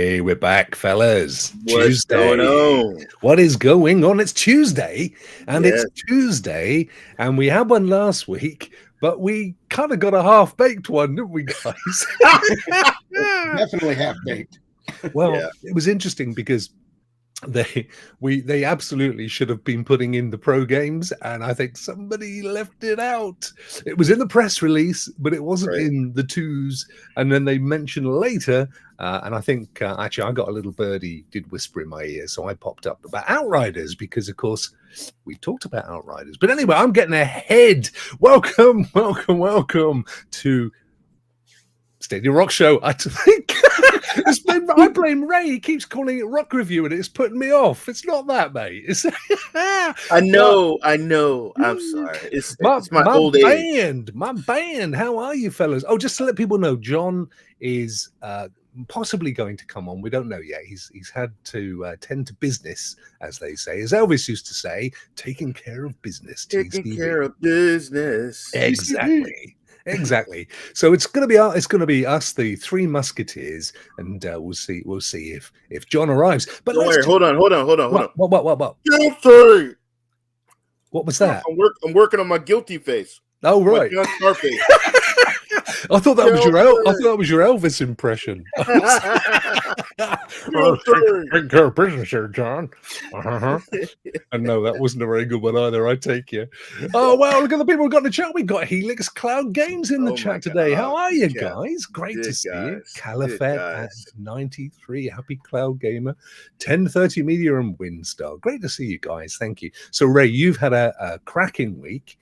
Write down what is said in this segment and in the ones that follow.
Hey, we're back, fellas. What's going on? What is going on? It's Tuesday, and Yes. it's Tuesday, and we had one last week, but we kind of got a half-baked one, didn't we, guys? Definitely half-baked. Well, Yeah. it was interesting because they absolutely should have been putting in the pro games, and I think somebody left it out. It was in the press release, but it wasn't Right. in the twos. And then they mentioned later, and I think actually I got a little birdie did whisper in my ear, so I popped up about Outriders because, of course, we talked about Outriders. But anyway, I'm getting ahead. Welcome to Stadia Rokk Show. I think I blame Ray. He keeps calling it Rokk Review, and it's putting me off. It's not that, mate. It's I know. I'm sorry. It's my old age. My band. How are you, fellas? Oh, just to let people know, John is possibly going to come on. We don't know yet. He's had to tend to business, as they say, as Elvis used to say, taking care of business. Taking care of business. Exactly. So it's going to be us, the Three Musketeers, and we'll see if John arrives. But hold on. What? Guilty. What was that? I'm working on my guilty face. Oh, right. My John face. I thought that was your Elvis impression. Take care of business here, John. And no, that wasn't a very good one either. I take you. Oh well, look at the people who got in the chat. We got Helix Cloud Games in the chat today. How are you guys? Great to see you. Califet at 93. Happy Cloud Gamer. 1030 Media and Windstar. Great to see you guys. Thank you. So Ray, you've had a cracking week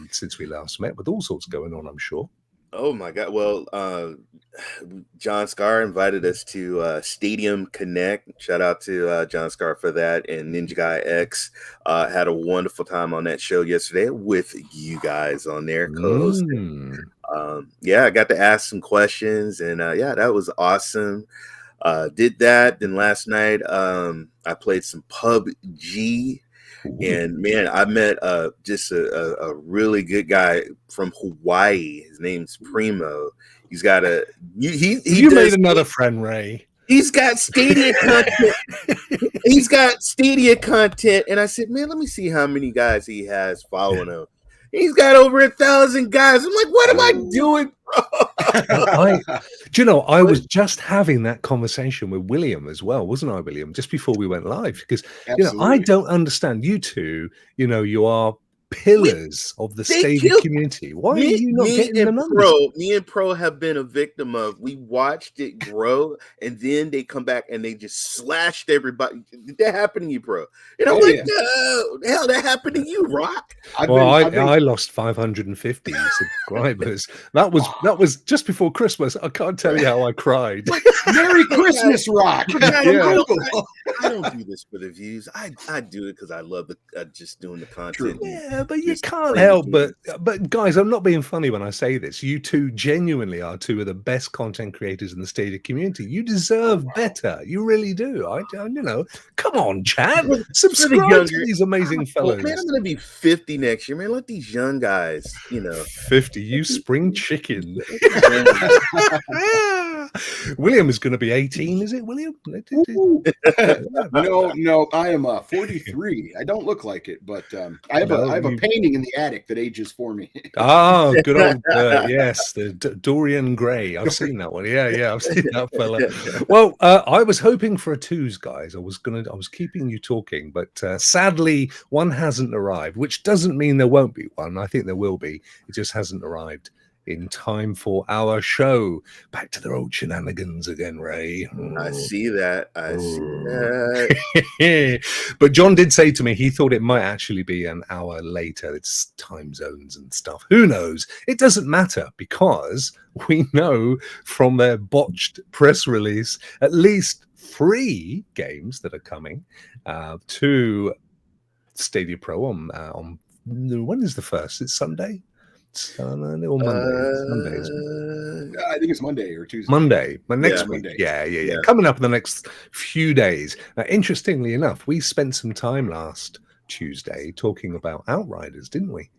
since we last met, with all sorts going on, I'm sure. Oh my God. Well, John Scar invited us to Stadium Connect. Shout out to John Scar for that. And Ninja Guy X had a wonderful time on that show yesterday with you guys on there. I got to ask some questions, and that was awesome. Did that. Then last night I played some PUBG. And man, I met just a really good guy from Hawaii. His name's Primo. He's got you made another friend, Ray. He's got Stadia content. And I said, man, let me see how many guys he has following him. He's got over 1,000 guys. I'm like, what am I doing, bro? I was just having that conversation with William as well, wasn't I, William? Just before we went live, because I don't understand you two. You are pillars of the Stadia community. Why are you not getting the numbers? Me and Pro have been a victim of. We watched it grow, and then they come back and they just slashed everybody. Did that happen to you, Pro? And I'm no, the hell that happened to you, Rokk? I lost 550 subscribers. That was just before Christmas. I can't tell you how I cried. Merry Christmas, Rokk. I don't do this for the views. I do it because I love just doing the content. Yeah, but you can't help but guys, I'm not being funny when I say this. You two genuinely are two of the best content creators in the Stadia community. You deserve better. You really do. Come on, Chad. Subscribe to these amazing fellows. Man, I'm gonna be 50 next year, man. Let these young guys, 50, you spring chicken. William is going to be 18, is it, William? No, I am 43. I don't look like it, but I have a painting in the attic that ages for me. Oh, good old yes, the Dorian Gray. I've seen that one. Yeah, I've seen that fella. Well, I was hoping for a twos, guys. I was keeping you talking, but sadly, one hasn't arrived, which doesn't mean there won't be one. I think there will be. It just hasn't arrived in time for our show. Back to their old shenanigans again, Ray. I see that. But John did say to me he thought it might actually be an hour later. It's time zones and stuff. Who knows? It doesn't matter, because we know from their botched press release at least 3 games that are coming to Stadia Pro on when is the first? It's Sunday? Sunday or Monday? I think it's Monday or Tuesday. Monday, next week. Monday. Yeah. Coming up in the next few days. Now, interestingly enough, we spent some time last Tuesday talking about Outriders, didn't we?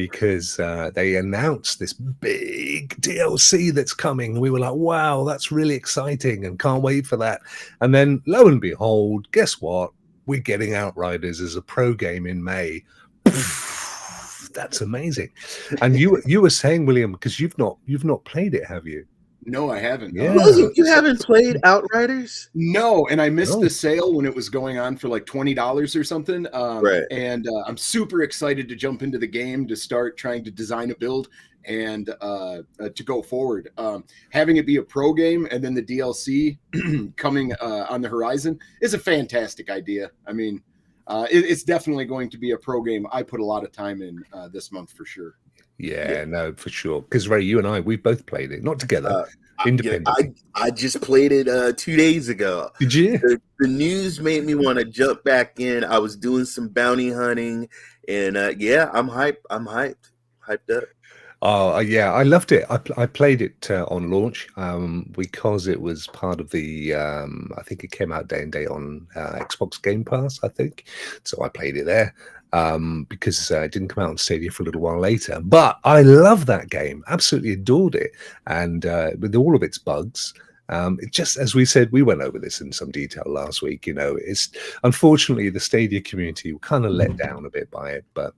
because they announced this big DLC that's coming. We were like, wow, that's really exciting and can't wait for that. And then lo and behold, guess what? We're getting Outriders as a pro game in May. That's amazing. And you were saying, William, because you've not played it, have you? No, I haven't. Yeah. You haven't played Outriders? No, and I missed the sale when it was going on for like $20 or something. Right. And I'm super excited to jump into the game to start trying to design a build and to go forward. Having it be a pro game and then the DLC coming on the horizon is a fantastic idea. I mean, it's definitely going to be a pro game. I put a lot of time in this month for sure. Yeah, no, for sure. Because Ray, you and I, we've both played it, not together, independently. I just played it 2 days ago. Did you? The news made me want to jump back in. I was doing some bounty hunting, and I'm hyped. I'm hyped up. Oh, yeah, I loved it. I played it on launch because it was part of the, I think it came out day and day on Xbox Game Pass, I think. So I played it there because it didn't come out on Stadia for a little while later. But I love that game, absolutely adored it. And with all of its bugs, it just, as we said, we went over this in some detail last week. You know, it's unfortunately the Stadia community were kind of let down a bit by it, but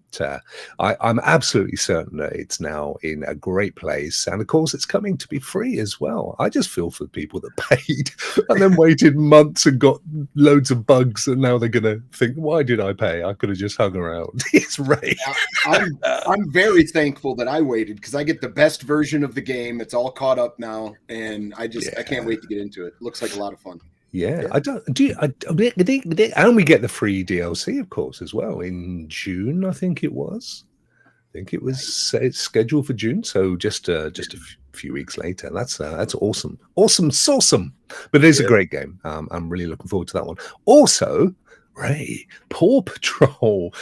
I'm absolutely certain that it's now in a great place, and of course, it's coming to be free as well. I just feel for the people that paid and then waited months and got loads of bugs, and now they're gonna think, "Why did I pay? I could have just hung around." It's Ray. I'm very thankful that I waited because I get the best version of the game. It's all caught up now, and I can't wait to get into it. Looks like a lot of fun. Yeah. I don't do. And we get the free DLC, of course, as well in June. I think it was. It's scheduled for June, so just a few weeks later. That's awesome. But it is a great game. I'm really looking forward to that one. Also, Ray, Paw Patrol,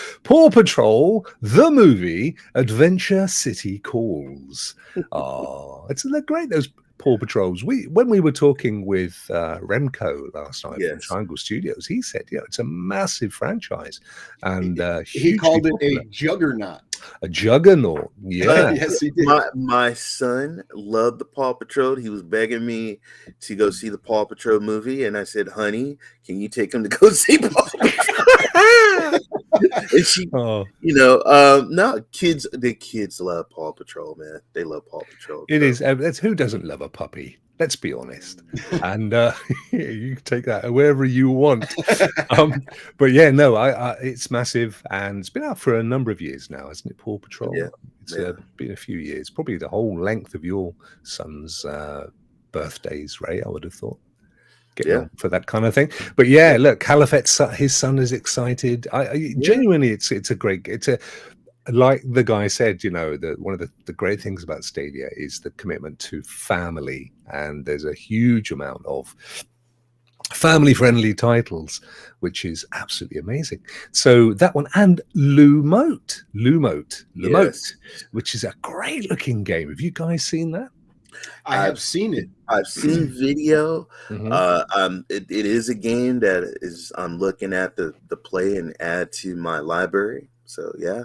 the movie, Adventure City Calls. Oh, they're great, those Paw Patrols. When we were talking with Remco last night from Triangle Studios, he said, it's a massive franchise, and he called it a juggernaut. A juggernaut, yeah. Yes, he did. My son loved the Paw Patrol. He was begging me to go see the Paw Patrol movie, and I said, "Honey, can you take him to go see Paw Patrol?" And she, no, the kids love Paw Patrol, man. They love Paw Patrol. It is. That's who doesn't love a puppy. Let's be honest. And you can take that wherever you want. But yeah, no, it's massive, and it's been out for a number of years now, hasn't it, Paw Patrol? Yeah. It's been a few years, probably the whole length of your son's birthdays, Ray, I would have thought. On for that kind of thing. But yeah, look, Califet's his son is excited. Genuinely, it's like the guy said, one of the great things about Stadia is the commitment to family, and there's a huge amount of family-friendly titles, which is absolutely amazing. So that one, and Lumote, which is a great-looking game. Have you guys seen that? I have seen it. I've seen video. It is a game that I'm looking at the play and add to my library. So yeah.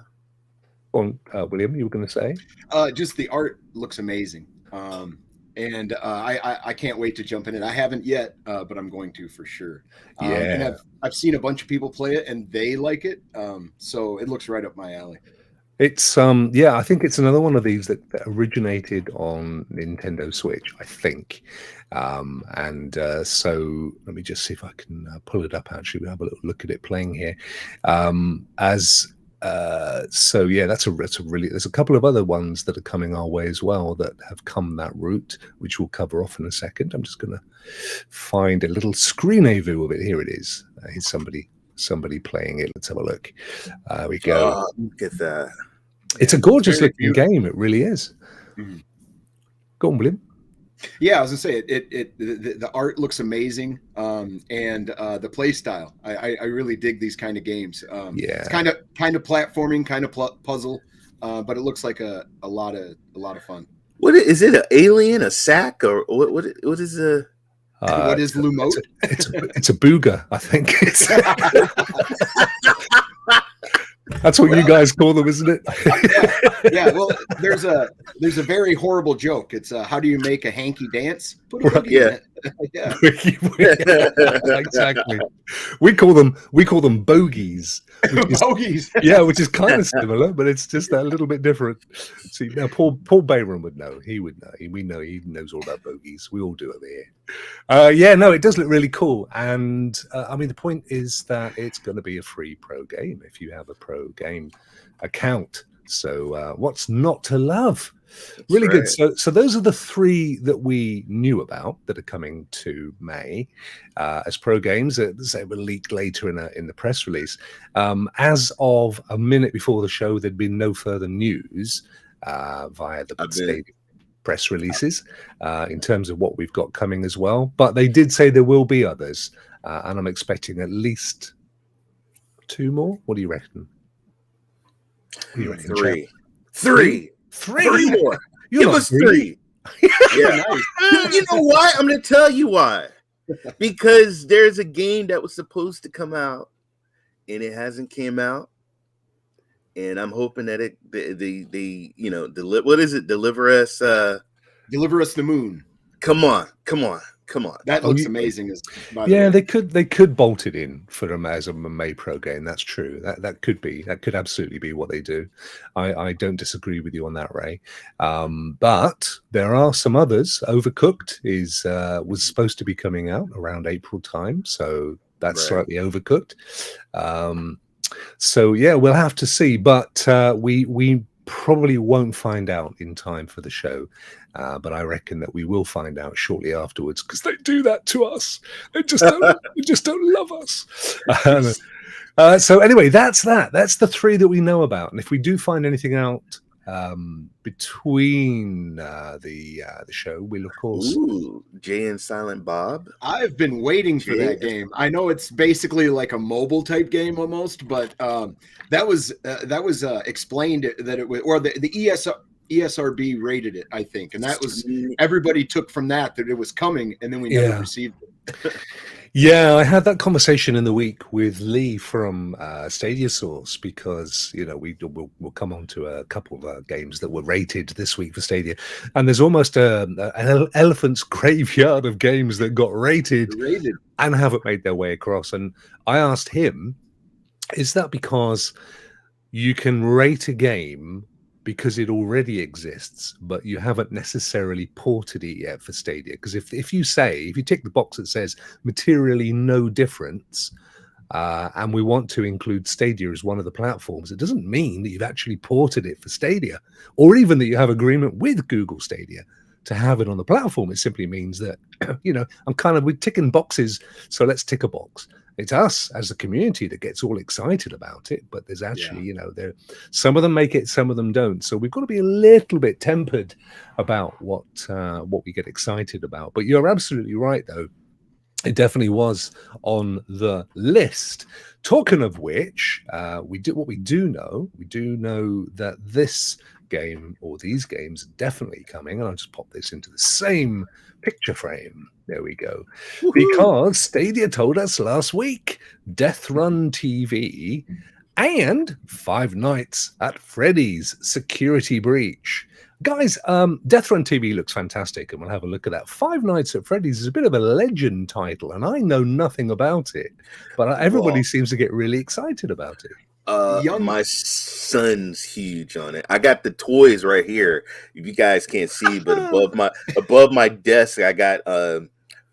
William, you were going to say? Just the art looks amazing, and I can't wait to jump in it. I haven't yet, but I'm going to for sure. And I've seen a bunch of people play it, and they like it. So it looks right up my alley. It's I think it's another one of these that originated on Nintendo Switch, I think. So let me just see if I can pull it up. Actually, we'll have a little look at it playing here. There's a couple of other ones that are coming our way as well that have come that route, which we'll cover off in a second. I'm just going to find a little screen view of it. Here it is. Here's somebody playing it. Let's have a look. We go. Oh, look at that. It's a gorgeous looking game. It really is. Mm-hmm. Go on, William. Yeah, I was gonna say the art looks amazing, and the play style. I really dig these kind of games. It's kind of platforming, kind of puzzle, but it looks like a lot of fun. What is it? An alien, a sack, or what is a? What is Lumote? It's a booger, I think. That's what you guys call them, isn't it? Yeah. Well, there's a very horrible joke. It's how do you make a hanky dance? Put a boogie in it. Yeah. Exactly. We call them bogies. Bogies. Yeah, which is kind of similar, but it's just a little bit different. See, now Paul Bayram would know. He would know. We know he knows all about bogies. We all do over here. Yeah, no, it does look really cool. And I mean, the point is that it's going to be a free pro game if you have a pro game account. So what's not to love? That's really right. Good. So those are the 3 that we knew about that are coming to May as pro games. They were leaked later in the press release. As of a minute before the show, there'd been no further news via the Stadia press releases in terms of what we've got coming as well. But they did say there will be others, and I'm expecting at least 2 more. What do you reckon? 3 more. Give us 3. Yeah. Nice. You know why? I'm going to tell you why. Because there's a game that was supposed to come out and it hasn't came out, and I'm hoping that they what is it? Deliver us the moon. Come on. That looks amazing. They could bolt it in for them as a May Pro game. That's true. That could absolutely be what they do. I don't disagree with you on that, Ray. But there are some others. Overcooked was supposed to be coming out around April time, so that's slightly overcooked. So yeah, we'll have to see. But we probably won't find out in time for the show. But I reckon that we will find out shortly afterwards, because they do that to us. They just don't love us. So anyway, that's that. That's the 3 that we know about. And if we do find anything out between the show, we'll of course. Jay and Silent Bob. I've been waiting for that game. I know it's basically like a mobile type game almost, but that was explained that it was, or the ESRB rated it, I think, and that was everybody took from that it was coming, and then we never received it. Yeah, I had that conversation in the week with Lee from Stadia Source, because we'll come on to a couple of games that were rated this week for Stadia, and there's almost an elephant's graveyard of games that got rated and haven't made their way across. And I asked him, is that because you can rate a game because it already exists, but you haven't necessarily ported it yet for Stadia? Because if you tick the box that says materially no difference, and we want to include Stadia as one of the platforms, it doesn't mean that you've actually ported it for Stadia, or even that you have agreement with Google Stadia to have it on the platform. It simply means that, we're ticking boxes, so let's tick a box. It's us as a community that gets all excited about it, but there's actually, some of them make it, some of them don't. So we've got to be a little bit tempered about what we get excited about. But you're absolutely right, though. It definitely was on the list. Talking of which, we do know that this game, or these games, are definitely coming. And I'll just pop this into the same picture frame. There we go. Woo-hoo. Because Stadia told us last week, Death Run TV and Five Nights at Freddy's Security Breach. Guys, Death Run TV looks fantastic, and we'll have a look at that. Five Nights at Freddy's is a bit of a legend title, and I know nothing about it, but everybody seems to get really excited about it. My son's huge on it. I got the toys right here. If you guys can't see, but above my desk, I got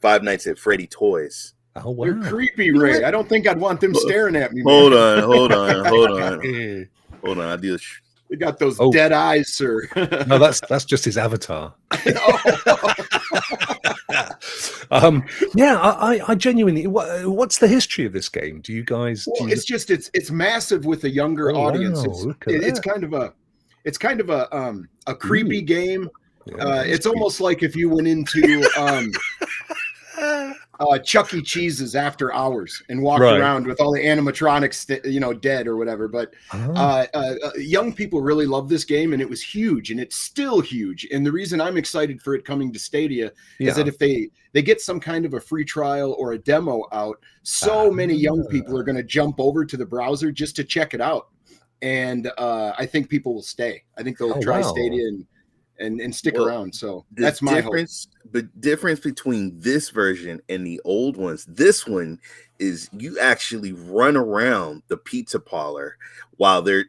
Five Nights at Freddy toys. Oh, wow. You're creepy, Ray. I don't think I'd want them staring at me. Hold on. I do. We got those dead eyes, sir. No, that's just his avatar. I genuinely. What's the history of this game? Do you guys? It's massive with a younger audience. Wow, it's kind of a creepy game. Yeah, it's almost like if you went into Chuck E. Cheese's after hours and walked around with all the animatronics, dead or whatever. But young people really love this game, and it was huge, and it's still huge. And the reason I'm excited for it coming to Stadia is that if they get some kind of a free trial or a demo out, so many young people are going to jump over to the browser just to check it out. and I think people will stay. I think they'll try Stadia and stick around. So that's my hope. The difference between this version and the old ones, this one is you actually run around the pizza parlor while they're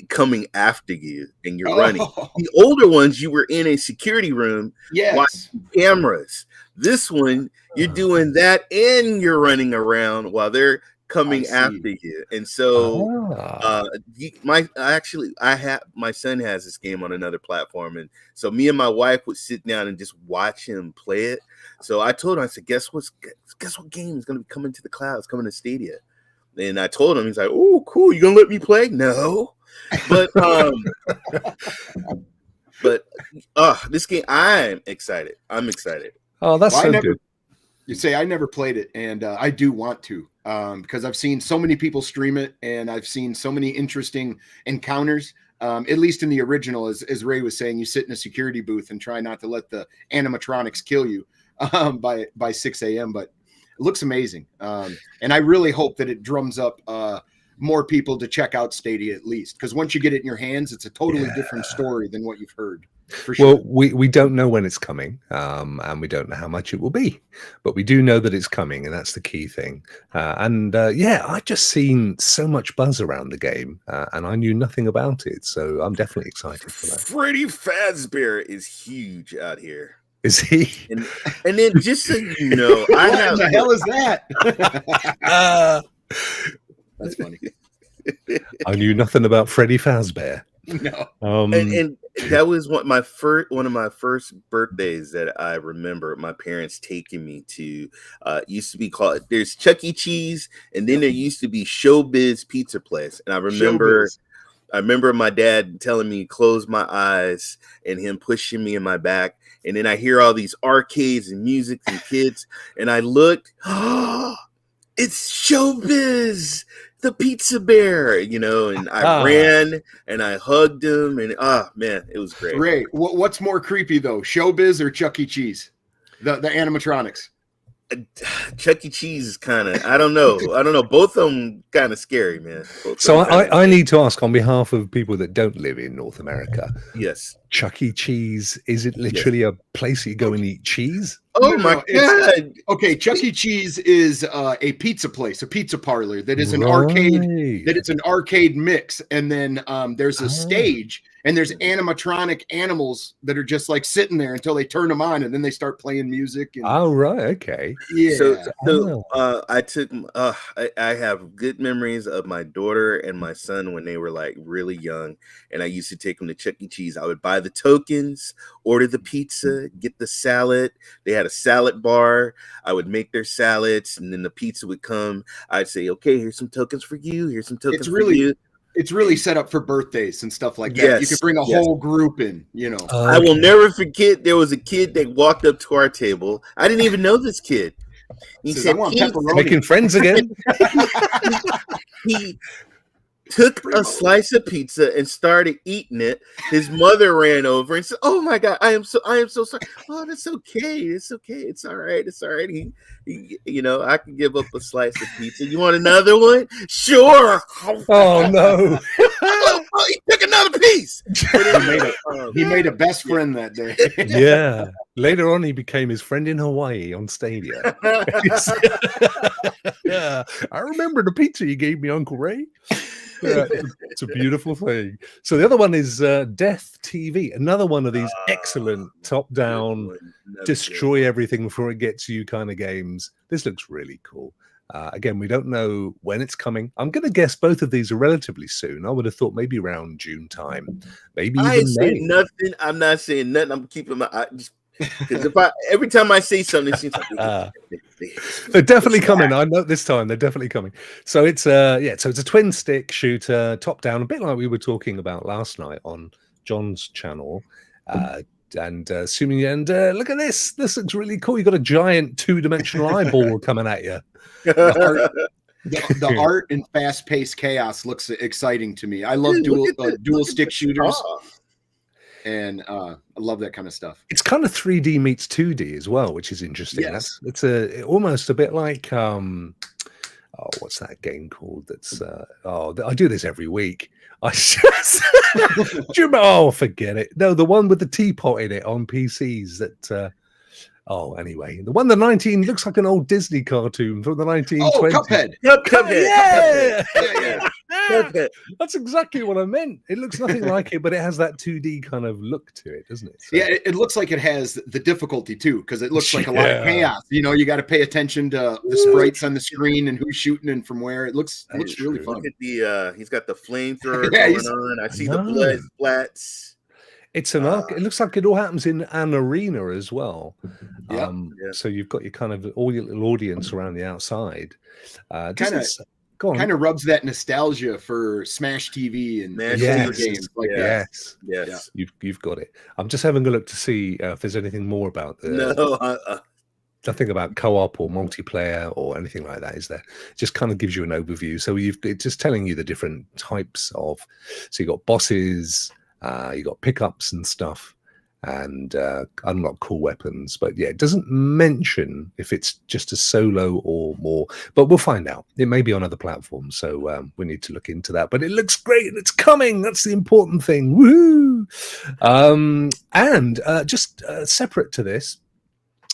coming after you and you're running. The older ones, you were in a security room watching cameras. This one, you're doing that and you're running around while they're coming after you. And so my son has this game on another platform, and so me and my wife would sit down and just watch him play it. So I told him, I said, guess what game is going to be coming to the cloud? It's coming to Stadia. And I told him, he's like, oh, cool, you gonna let me play? No. But this game, I'm excited. Oh, that's good. You say I never played it, and I do want to, because I've seen so many people stream it, and I've seen so many interesting encounters. At least in the original, as Ray was saying, you sit in a security booth and try not to let the animatronics kill you by 6 a.m. But it looks amazing, and I really hope that it drums up more people to check out Stadia at least, because once you get it in your hands, it's a totally different story than what you've heard. For sure. Well, we don't know when it's coming, and we don't know how much it will be, but we do know that it's coming, and that's the key thing. I just seen so much buzz around the game, and I knew nothing about it, so I'm definitely excited for that. Freddy Fazbear is huge out here. Is he? And then just so you know, what the hell is that? That's funny. I knew nothing about Freddy Fazbear. No. And that was one of my first birthdays that I remember my parents taking me to. Used to be called, there's Chuck E. Cheese, and then there used to be SQUIDZZZ Pizza Place. And I remember my dad telling me close my eyes and him pushing me in my back. And then I hear all these arcades and music and kids, and I looked, it's SQUIDZZZ, the pizza bear, and I ran and I hugged him, and man, it was great. Ray, what's more creepy though, SQUIDZZZ or Chuck E. Cheese? The animatronics. Chuck E. Cheese is kind of, I don't know. Both of them kind of scary, man. So I need to ask on behalf of people that don't live in North America. Yes. Chuck E. Cheese, is it literally a place you go and eat cheese? Oh my God. Okay, Chuck E. Cheese is a pizza place, a pizza parlor that is an arcade, that it's an arcade mix. And then there's a stage, and there's animatronic animals that are just like sitting there until they turn them on, and then they start playing music. And, okay. Yeah. So I have good memories of my daughter and my son when they were like really young, and I used to take them to Chuck E. Cheese. I would buy the tokens, order the pizza, get the salad. They had a salad bar. I would make their salads, and then the pizza would come. I'd say, okay, here's some tokens for you. Here's some tokens for you. It's really set up for birthdays and stuff like that. Yes, you could bring a whole group in, I will never forget, there was a kid that walked up to our table. I didn't even know this kid. He said, making friends again. He took a slice of pizza and started eating it. His mother ran over and said, "Oh my God, I am so sorry." "Oh, that's okay. It's okay. It's all right. It's all right." He I can give up a slice of pizza. You want another one? Sure. Oh no. Oh, he took another piece. He made a best friend that day. Yeah. Later on, he became his friend in Hawaii on Stadia. Yeah. I remember the pizza you gave me, Uncle Ray. It's a beautiful thing. So the other one is Death TV, another one of these excellent top-down, destroy everything before it gets you kind of games. This looks really cool. Again, we don't know when it's coming. I'm going to guess both of these are relatively soon. I would have thought maybe around June time, maybe even May. Nothing. I'm not saying nothing. I'm keeping my eye. Because every time I say something, it seems like they're definitely coming. I know this time they're definitely coming. So it's so it's a twin stick shooter, top down, a bit like we were talking about last night on John's channel. Assuming look at this. This looks really cool. You got a giant 2-dimensional eyeball coming at you. The art and fast-paced chaos looks exciting to me. I love dual stick shooters. And I love that kind of stuff. It's kind of 3D meets 2D as well, which is interesting. Yes. It's almost a bit like what's that game called? That's I do this every week. I just do you remember? Oh, forget it. No, the one with the teapot in it on PCs. That anyway, the one looks like an old Disney cartoon from the 1920s. Oh, Cuphead. Cuphead. Yeah. Yeah. Cuphead. That's exactly what I meant. It looks nothing like it, but it has that 2D kind of look to it, doesn't it? So, yeah, it looks like it has the difficulty too, because it looks like a lot of chaos. You know, you got to pay attention to the sprites on the screen and who's shooting and from where. It looks really fun. Look at he's got the flamethrower Yeah, going on. I see the blood splats. It's an arc. It looks like it all happens in an arena as well. Yeah. So you've got your kind of all your little audience around the outside. Kind of rubs that nostalgia for Smash TV and games like that. Yes. You've got it. I'm just having a look to see if there's anything more about nothing about co-op or multiplayer or anything like that, is there? It just kind of gives you an overview. So it's just telling you the different types of. So you got bosses. You got pickups and stuff, and unlock cool weapons. But yeah, it doesn't mention if it's just a solo or more. But we'll find out. It may be on other platforms, so we need to look into that. But it looks great, and it's coming. That's the important thing. Woohoo! And just separate to this,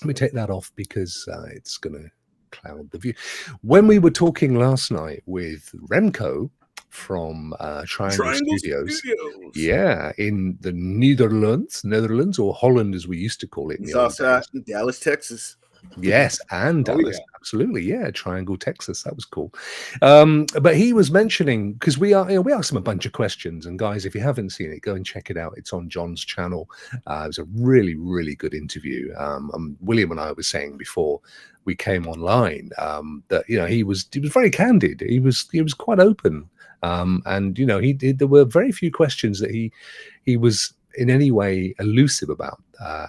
let me take that off because it's going to cloud the view. When we were talking last night with Remco from Triangle Studios. Yeah, in the Netherlands, or Holland as we used to call it. He's also in Dallas, Texas. Yes, and Dallas, absolutely, yeah, Triangle, Texas. That was cool. But he was mentioning, because we asked him a bunch of questions, and guys, if you haven't seen it, go and check it out. It's on John's channel. It was a really, really good interview. William and I were saying before we came online that he was very candid. He was quite open. And there were very few questions that he was in any way elusive about.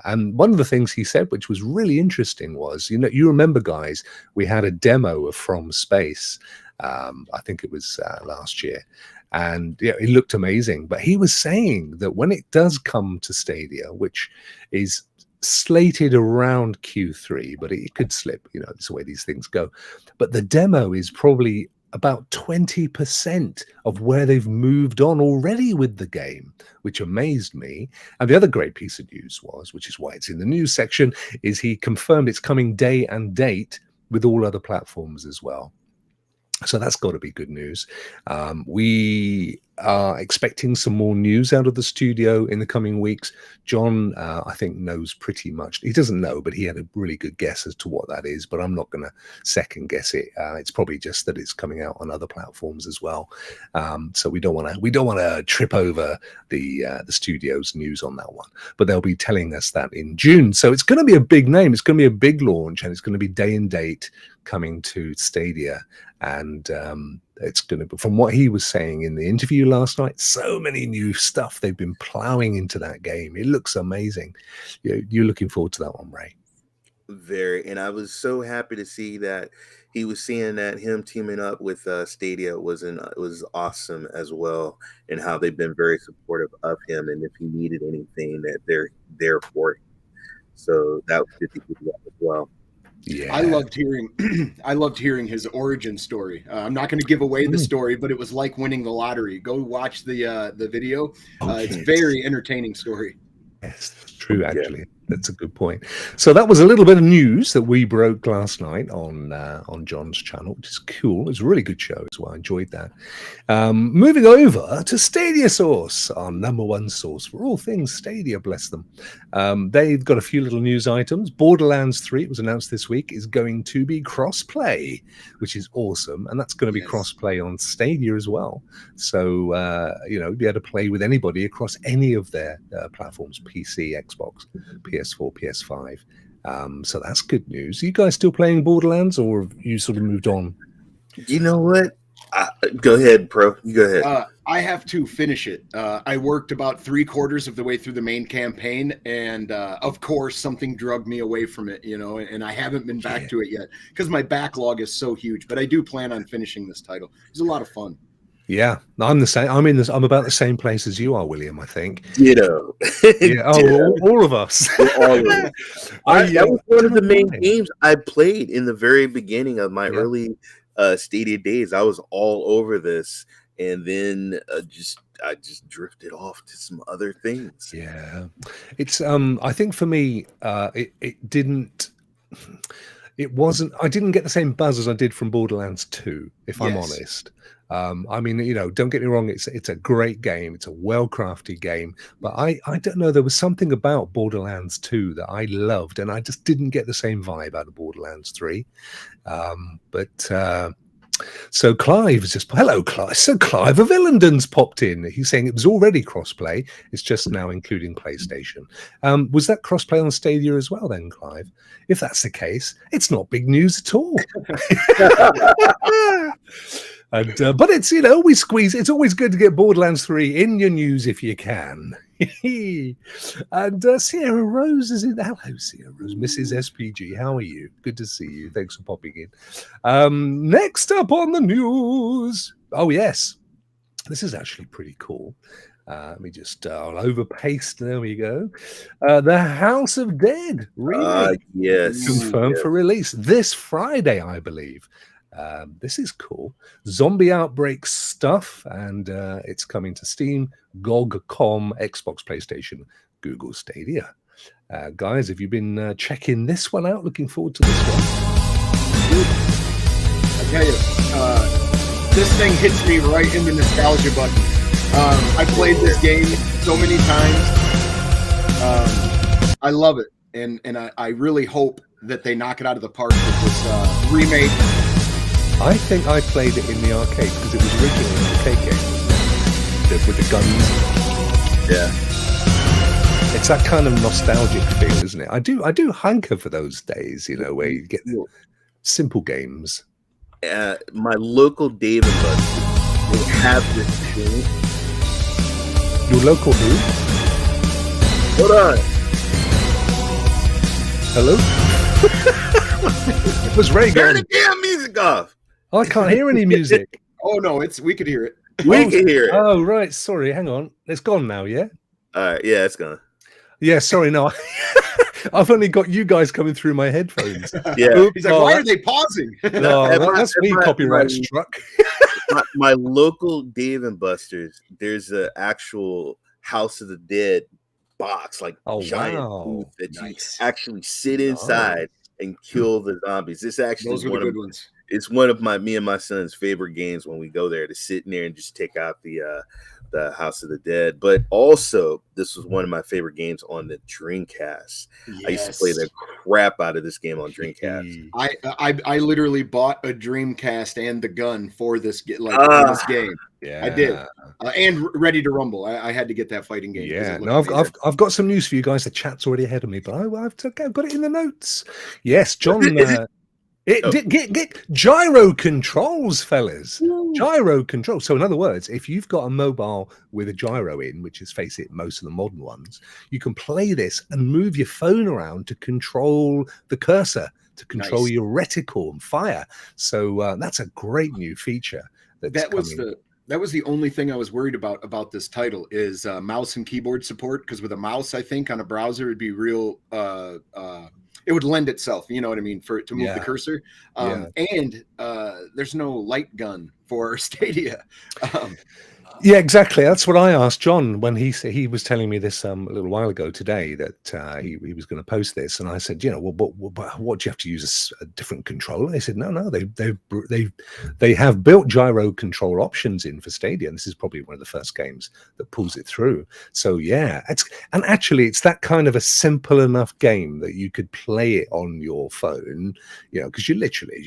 And one of the things he said, which was really interesting, was, you remember, guys, we had a demo of From Space. I think it was last year. And it looked amazing. But he was saying that when it does come to Stadia, which is slated around Q3, but it could slip, that's the way these things go. But the demo is probably about 20% of where they've moved on already with the game, which amazed me. And the other great piece of news was, which is why it's in the news section, is he confirmed it's coming day and date with all other platforms as well. So that's got to be good news. We are expecting some more news out of the studio in the coming weeks. John, I think, knows pretty much. He doesn't know, but he had a really good guess as to what that is. But I'm not going to second guess it. It's probably just that it's coming out on other platforms as well. So we don't want to trip over the studio's news on that one. But they'll be telling us that in June. So it's going to be a big name. It's going to be a big launch, and it's going to be day and date coming to Stadia. And it's going to be, from what he was saying in the interview last night, so many new stuff they've been plowing into that game. It looks amazing. You're looking forward to that one, Ray? Very. And I was so happy to see that he was seeing that him teaming up with Stadia was awesome as well, and how they've been very supportive of him, and if he needed anything, that they're there for him. So that was good to hear as well. Yeah, I loved hearing his origin story. I'm not going to give away the story, but it was like winning the lottery. Go watch the video. It's a very entertaining story. Yes, that's true. Actually, that's a good point. So that was a little bit of news that we broke last night on John's channel, which is cool. It was a really good show as well. I enjoyed that. Moving over to Stadia Source, our number one source for all things Stadia, bless them. They've got a few little news items. Borderlands 3, it was announced this week, is going to be cross-play, which is awesome. And that's going to be cross-play on Stadia as well. So, you'll be able to play with anybody across any of their platforms, PC, Xbox, PS4, PS5. So that's good news. Are you guys still playing Borderlands, or have you sort of moved on? You know what? Go ahead, Pro. You go ahead. I have to finish it. I worked about 3/4 of the way through the main campaign, and of course, something drugged me away from it, and I haven't been back to it yet because my backlog is so huge. But I do plan on finishing this title. It's a lot of fun. Yeah, I'm the same. I'm about the same place as you are, William. I think. Yeah. All of us. All of us. That was one of the main games I played in the very beginning of my early Stadia days, I was all over this, and then I just drifted off to some other things. Yeah, it's I think for me, it wasn't. I didn't get the same buzz as I did from Borderlands 2, if I'm Yes. honest. I mean, don't get me wrong. It's a great game. It's a well-crafted game. But I don't know. There was something about Borderlands 2 that I loved, and I just didn't get the same vibe out of Borderlands 3. So Clive is just hello, Clive. So Clive of Illendon's popped in. He's saying it was already crossplay. It's just now including PlayStation. Was that crossplay on Stadia as well, then, Clive? If that's the case, it's not big news at all. But it's we squeeze. It's always good to get Borderlands 3 in your news if you can. And Sierra Rose is in. Hello, Sierra Rose, Mrs. SPG. How are you? Good to see you. Thanks for popping in. Next up on the news. Oh yes, this is actually pretty cool. Let me just I'll overpaste. There we go. The House of Dead remake yes, confirmed for release this Friday, I believe. This is cool. Zombie Outbreak stuff, and it's coming to Steam, GOG, Com, Xbox, PlayStation, Google Stadia. Guys, have you been checking this one out? Looking forward to this one. I tell you, this thing hits me right in the nostalgia button. I played this game so many times. I love it, and I really hope that they knock it out of the park with this remake. I think I played it in the arcade because it was originally an arcade game, wasn't it? With the guns. Yeah. It's that kind of nostalgic feel, isn't it? I do hanker for those days, where you get simple games. My local Dave & Buster's, they have this machine. Your local who? Hold on. Hello? Was Ray Turn gone? the damn music off. I can't hear any music. Oh no, we could hear it. We can hear it. Oh right, sorry. Hang on. It's gone now. Yeah. All right. Yeah, it's gone. Yeah. Sorry. No. I've only got you guys coming through my headphones. Yeah. Oops, He's like, why are they pausing? That's me. Copyright struck. My local Dave & Buster's, there's an actual House of the Dead box, like giant booth that you actually sit inside and kill the zombies. This actually Those are the good ones. It's one of me and my son's favorite games when we go there, to sit in there and just take out the House of the Dead. But also, this was one of my favorite games on the Dreamcast. Yes. I used to play the crap out of this game on Dreamcast. I literally bought a Dreamcast and the gun for this for this game. Yeah, I did. And Ready to Rumble. I had to get that fighting game. Yeah, no, I've got some news for you guys. The chat's already ahead of me, but I've got it in the notes. Yes, John. Get Gyro Controls, fellas. Gyro Controls. So in other words, if you've got a mobile with a gyro in, which is, face it, most of the modern ones, you can play this and move your phone around to control the cursor, to control your reticle and fire. So that's a great new feature. That was the only thing I was worried about this title is mouse and keyboard support, because with a mouse, I think on a browser it'd be real it would lend itself, you know what I mean, to move the cursor. And there's no light gun for Stadia. Yeah, exactly. That's what I asked John when he was telling me this a little while ago today, that he was going to post this, and I said, what do you have to use a different controller? They said, no, they have built gyro control options in for Stadia, and this is probably one of the first games that pulls it through. So yeah, it's that kind of a simple enough game that you could play it on your phone, because you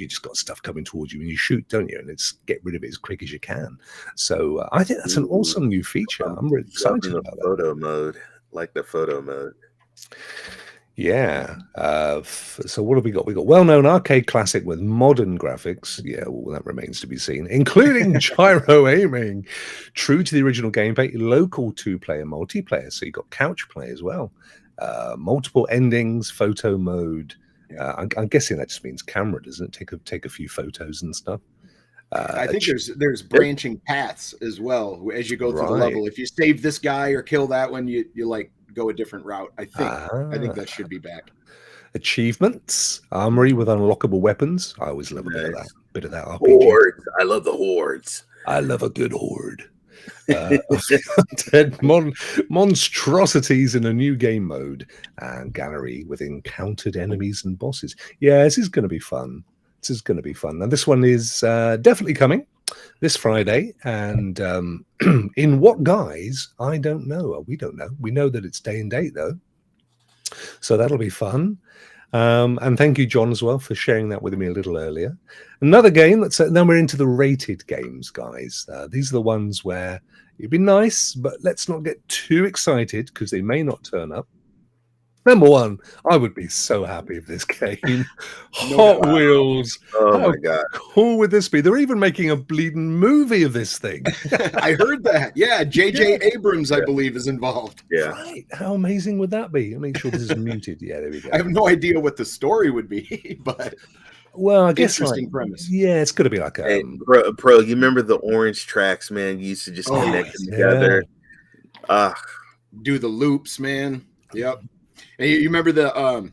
just got stuff coming towards you and you shoot, don't you? And it's get rid of it as quick as you can. So I think that's an awesome new feature. I'm really excited about that. Photo mode, like the photo mode. Yeah. So what have we got? We got well-known arcade classic with modern graphics. Yeah, well, that remains to be seen, including gyro aiming, true to the original gameplay, local two-player multiplayer. So you got couch play as well. Multiple endings, photo mode. I'm guessing that just means camera, doesn't it? Take a few photos and stuff. I think there's branching paths as well as you go through the level. If you save this guy or kill that one, you like go a different route. I think that should be back. Achievements, armory with unlockable weapons. I always love a bit of that. Bit of that RPG. Hordes. I love the hordes. I love a good horde. Monstrosities in a new game mode and gallery with encountered enemies and bosses. Yeah, this is going to be fun. Now, this one is definitely coming this Friday. And in what guise, I don't know. We don't know. We know that it's day and date, though. So that'll be fun. And thank you, John, as well, for sharing that with me a little earlier. Another game that's then we're into the rated games, guys. These are the ones where it'd be nice, but let's not get too excited because they may not turn up. Number one, I would be so happy if this game, Hot Wheels. Oh my God. Cool would this be? They're even making a bleeding movie of this thing. I heard that. Yeah, J.J. Abrams, I believe, is involved. Yeah. Right. How amazing would that be? Make sure this is muted. Yeah, there we go. I have no idea what the story would be, but well, I guess interesting premise. Yeah, it's going to be like Hey, Pro, you remember the orange tracks, man? You used to just connect them together. Do the loops, man. Yep. And you remember the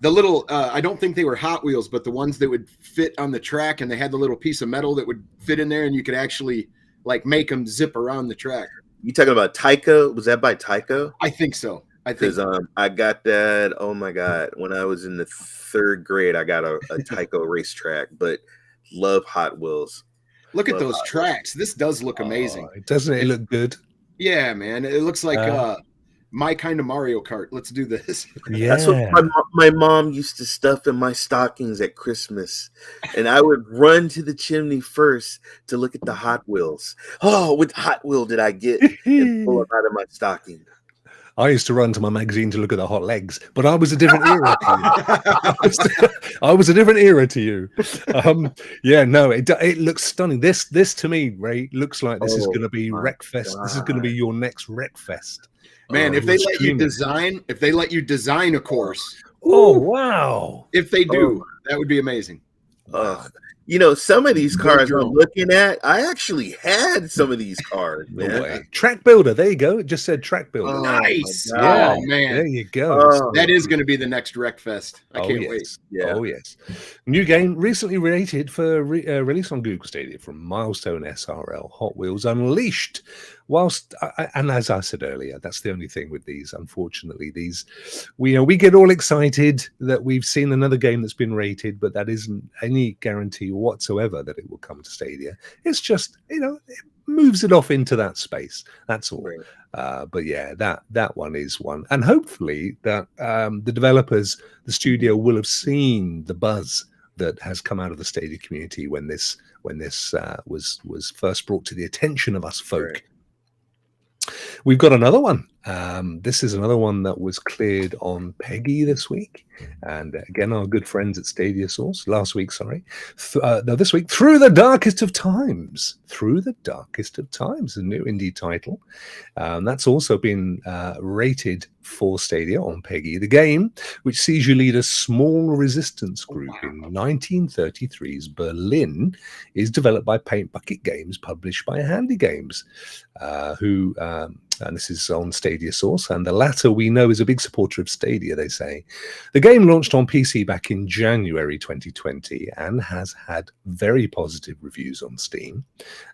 little I don't think they were Hot Wheels, but the ones that would fit on the track, and they had the little piece of metal that would fit in there, and you could actually like make them zip around the track. You talking about Tyco? Was that by Tyco? I think so. Because I got that. Oh my God! When I was in the 3rd grade, I got a Tyco racetrack. But love Hot Wheels. Look at those tracks. This does look amazing. Doesn't it look good? Yeah, man. It looks like my kind of Mario Kart. Let's do this. Yeah, that's what my mom used to stuff in my stockings at Christmas, and I would run to the chimney first to look at the Hot Wheels. Oh, what Hot Wheel did I get and pull them out of my stocking? I used to run to my magazine to look at the hot legs, but I was a different era to you. I was a different era to you. Yeah, no, it looks stunning. This to me, Ray, looks like this is going to be Wreckfest. God. This is going to be your next Wreckfest. Man, if they let you design a course. Oh, wow. If they do, that would be amazing. Some of these cars I'm looking at, I actually had some of these cars, man. No way. Track Builder, there you go. It just said Track Builder. Oh, nice. Yeah, oh, man. There you go. That is going to be the next Wreckfest. I can't wait. Yeah. Oh, yes. New game recently rated for release on Google Stadia from Milestone SRL, Hot Wheels Unleashed. Whilst, and as I said earlier, that's the only thing with these. Unfortunately, we get all excited that we've seen another game that's been rated, but that isn't any guarantee whatsoever that it will come to Stadia. It's just, it moves it off into that space. That's all. Right. But yeah, that one is one, and hopefully that the developers, the studio, will have seen the buzz that has come out of the Stadia community when this was first brought to the attention of us folk. Right. We've got another one. This is another one that was cleared on Peggy this week. And again, our good friends at Stadia Source, this week, Through the Darkest of Times. Through the Darkest of Times, a new indie title. That's also been rated for Stadia on Peggy. The game, which sees you lead a small resistance group in 1933's Berlin, is developed by Paint Bucket Games, published by Handy Games, and this is on Stadia Source, and the latter we know is a big supporter of Stadia, they say. The game launched on PC back in January 2020 and has had very positive reviews on Steam.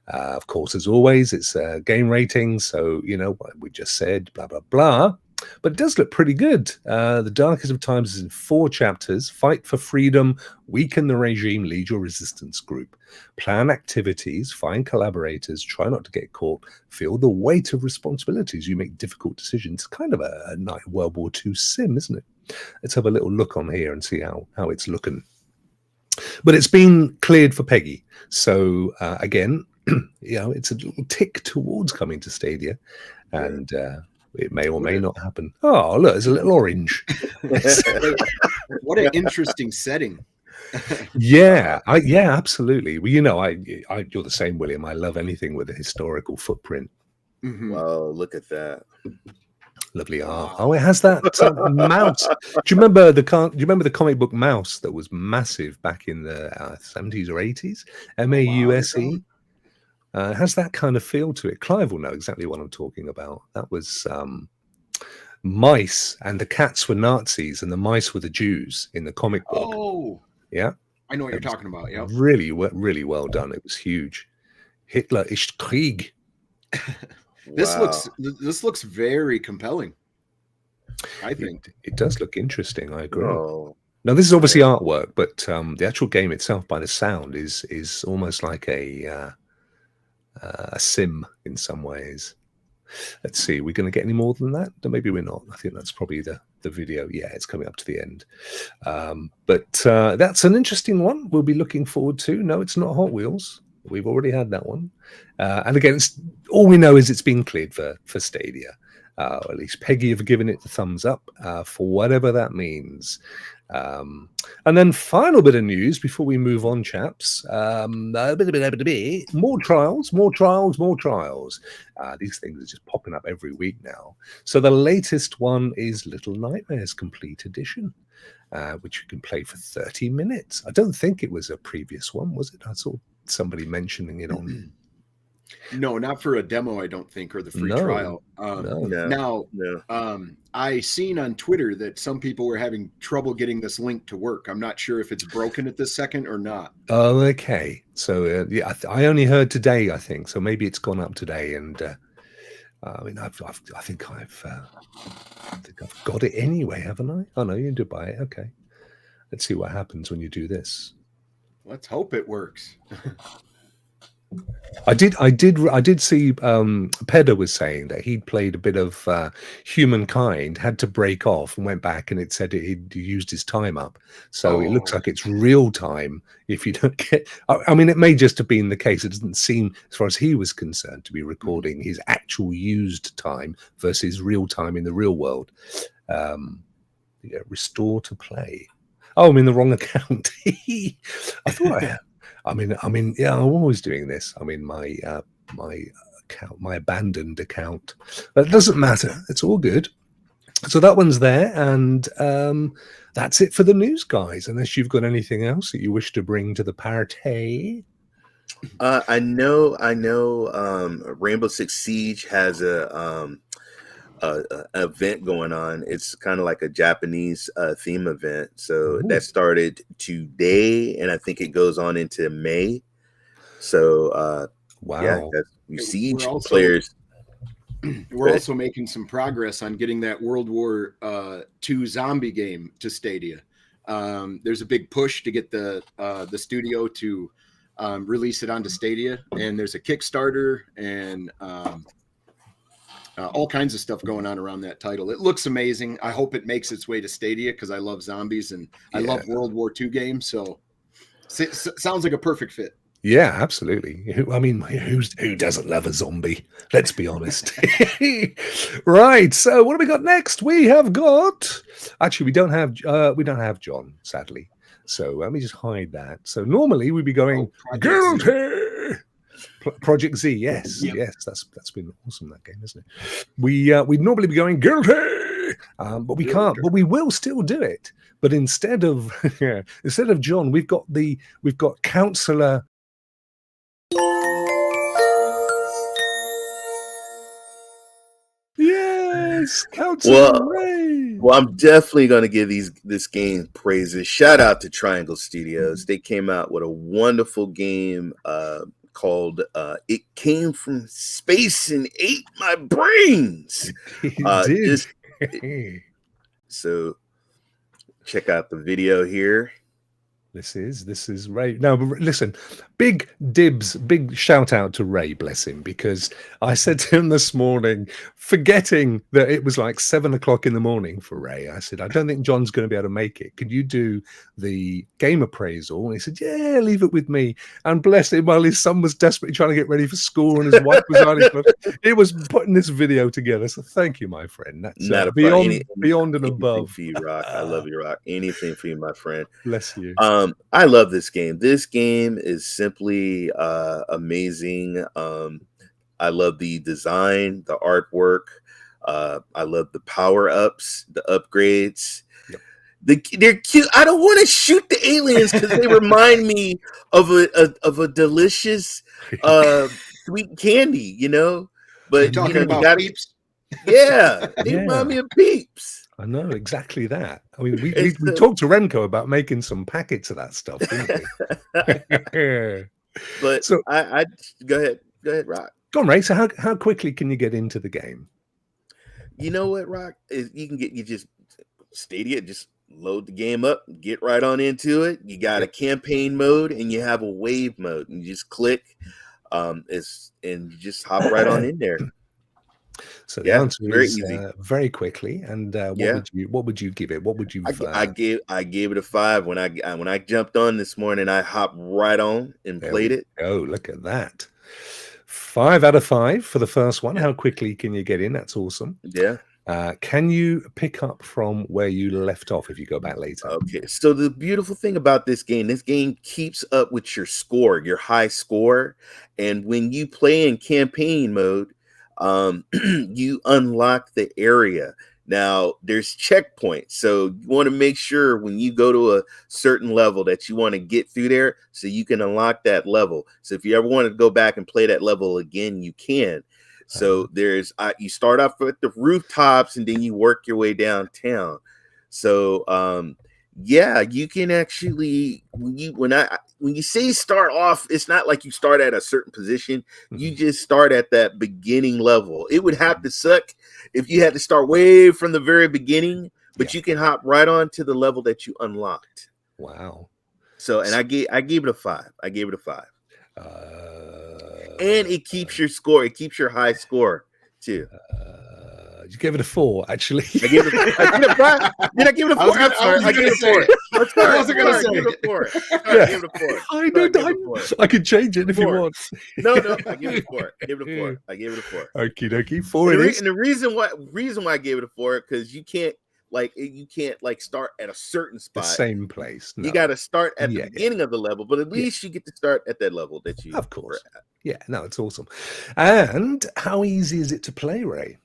Of course, as always, it's a game rating, so what we just said, blah, blah, blah. But it does look pretty good. The Darkest of Times is in 4 chapters. Fight for freedom, weaken the regime, lead your resistance group. Plan activities, find collaborators, try not to get caught, feel the weight of responsibilities. You make difficult decisions. Kind of a World War II sim, isn't it? Let's have a little look on here and see how it's looking. But it's been cleared for Peggy. So again, it's a little tick towards coming to Stadia. And it may or may not happen. Oh, look, there's a little orange. What an interesting setting. Yeah, absolutely. Well, you're the same, William. I love anything with a historical footprint. Mm-hmm. Wow, look at that. Lovely art. Oh, it has that mouse. Do you remember the comic book Mouse that was massive back in the 70s or 80s? MAUSE. It has that kind of feel to it. Clive will know exactly what I'm talking about. That was mice, and the cats were Nazis and the mice were the Jews in the comic book. Oh, yeah, I know what you're talking about. Yeah, really well done. It was huge. Hitler ist Krieg. This looks very compelling. I think it does look interesting. I agree. Oh, Now, this is obviously artwork, but the actual game itself, by the sound, is almost like a sim in some ways. Let's see, we're going to get any more than that? Maybe we're not. I think that's probably the video. Yeah, it's coming up to the end. But that's an interesting one we'll be looking forward to. No, it's not Hot Wheels. We've already had that one. And again, all we know is it's been cleared for Stadia. At least Peggy have given it the thumbs up for whatever that means. And then final bit of news before we move on, chaps. More trials. These things are just popping up every week now. So the latest one is Little Nightmares Complete Edition, which you can play for 30 minutes. I don't think it was a previous one, was it? I saw somebody mentioning it on. No, not for a demo, I don't think, or the free trial. Now, I seen on Twitter that some people were having trouble getting this link to work. I'm not sure if it's broken at this second or not. Oh, okay. So yeah, I only heard today, I think. So maybe it's gone up today, and I mean, I think I've got it anyway, haven't I? Oh no, you need to buy it. Okay. Let's see what happens when you do this. Let's hope it works. I did see Peda was saying that he'd played a bit of Humankind, had to break off and went back, and it said he'd used his time up. So it looks like it's real time if you don't get. I mean, it may just have been the case. It doesn't seem, as far as he was concerned, to be recording his actual used time versus real time in the real world. Restore to play. Oh, I'm in the wrong account. I thought I had. I mean, yeah, I'm always doing this. I mean, my account, my abandoned account. But it doesn't matter. It's all good. So that one's there, and that's it for the news, guys. Unless you've got anything else that you wish to bring to the party. I know. Rainbow Six Siege has a event going on. It's kind of like a Japanese theme event. So that started today, and I think it goes on into May. So wow, yeah, Siege players. We're also making some progress on getting that World War II zombie game to Stadia. There's a big push to get the studio to release it onto Stadia, and there's a Kickstarter and all kinds of stuff going on around that title. It looks amazing. I hope it makes its way to Stadia because I love zombies and I love World War II games. So sounds like a perfect fit. Yeah, absolutely. I mean, who doesn't love a zombie? Let's be honest. Right. So what have we got next? We have got. Actually, we don't have John, sadly. So let me just hide that. So normally we'd be going guilty. Project Z, yes, that's been awesome, that game, isn't it? We'd normally be going guilty, but we can't. But we will still do it. But instead of John, we've got Counselor. Yes, Counselor Ray. Well, I'm definitely going to give this game praises. Shout out to Triangle Studios. They came out with a wonderful game called It Came from Space and Ate My Brains. It did. So check out the video here. This is Ray. No, but listen, big shout out to Ray, bless him, because I said to him this morning, forgetting that it was like 7 o'clock in the morning for Ray, I said, I don't think John's going to be able to make it. Could you do the game appraisal? And he said, yeah, leave it with me. And bless him, while his son was desperately trying to get ready for school and his wife was on it was putting this video together. So thank you, my friend. That's beyond and above. For you, Rokk. I love you, Rokk. Anything for you, my friend. Bless you. I love this game. This game is simply amazing. I love the design, the artwork. I love the power-ups, the upgrades. Yep. They're cute. I don't want to shoot the aliens because they remind me of a delicious sweet candy, you know. But talking about peeps. Yeah, they Yeah. remind me of Peeps. I know exactly that. I mean, we It's talked to Remco about making some packets of that stuff, didn't we? But So I go ahead, Rock. go on, Ray. So how quickly can you get into the game? You know what, Rock? Is you just Stadia, just load the game up, get right on into it. You got a campaign mode and you have a wave mode, and you just click, and you just hop right on in there. So the answer very is easy. very quickly. And what would you give it? What would you? I gave it a 5 when I jumped on this morning. I hopped right on and played it. Oh, look at that! 5 out of 5 for the first one. How quickly can you get in? That's awesome. Yeah. Can you pick up from where you left off if you go back later? Okay. So the beautiful thing about this game keeps up with your score, your high score, and when you play in campaign mode, you unlock the area. Now there's checkpoints, so you want to make sure when you go to a certain level that you want to get through there so you can unlock that level. So if you ever want to go back and play that level again, you can. So there's you start off at the rooftops and then you work your way downtown. So yeah, you can actually when you say start off, it's not like you start at a certain position. You just start at that beginning level. It would have to suck if you had to start way from the very beginning, but you can hop right on to the level that you unlocked. Wow. So and I gave it a 5. I gave it a 5. And it keeps your score. It keeps your high score too. You gave it a 4, actually. I gave it a 5. Did I give it a 4? I gave it a 4. I wasn't going to say. I gave it a 4. I gave it a 4. I know. I can change it if you want. No. I gave it a 4. I gave it a 4. I gave it a 4. Okie dokie. 4 it is. And the reason why I gave it a 4 because you can't start at a certain spot. The same place. No. You got to start at the beginning of the level, but at least you get to start at that level that you. Of course. Yeah. No, it's awesome. And how easy is it to play, Ray?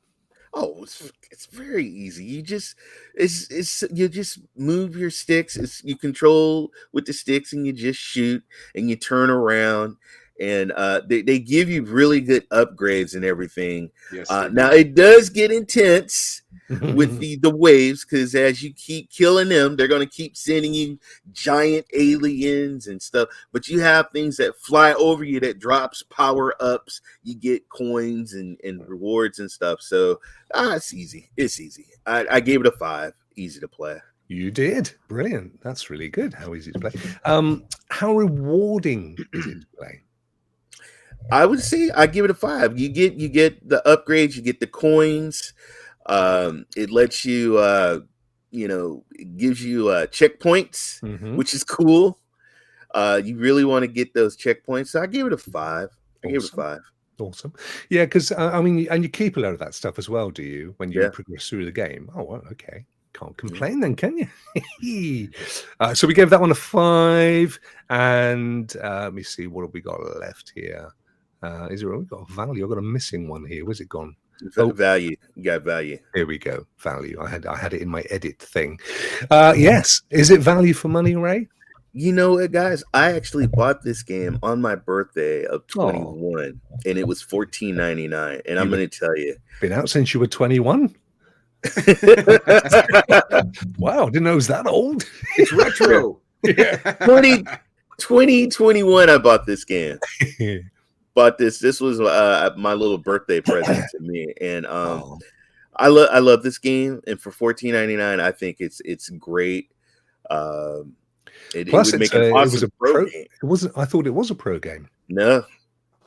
Oh, it's very easy. You just you just move your sticks. You control with the sticks and you just shoot and you turn around. And they give you really good upgrades and everything. Yes, now it does get intense with the waves because as you keep killing them, they're going to keep sending you giant aliens and stuff. But you have things that fly over you that drops power ups. You get coins and rewards and stuff. So it's easy. It's easy. I gave it a 5. Easy to play. You did. Brilliant. That's really good. How easy to play. How rewarding is it to play? I would say I give it a 5. You get the upgrades, you get the coins. It lets you, it gives you checkpoints, which is cool. You really want to get those checkpoints. So I give it a 5. I give it a 5. Awesome. Yeah, because I mean, and you keep a lot of that stuff as well, do you? When you progress through the game. Oh, well, okay. Can't complain then, can you? So we gave that one a 5. And let me see, what have we got left here? We've got a value. I've got a missing one here. Where's it gone? Value. You got value. Here we go. Value. I had it in my edit thing. Yes. Is it value for money, Ray? You know what, guys? I actually bought this game on my birthday of 21, and it was $14.99. And I'm going to tell you, been out since you were 21. Wow, didn't know it was that old. It's retro. 2021. I bought this game. But this was my little birthday present to me, and I love this game. And for $14.99, I think it's great. Plus, it was a pro game. It wasn't. I thought it was a pro game. No,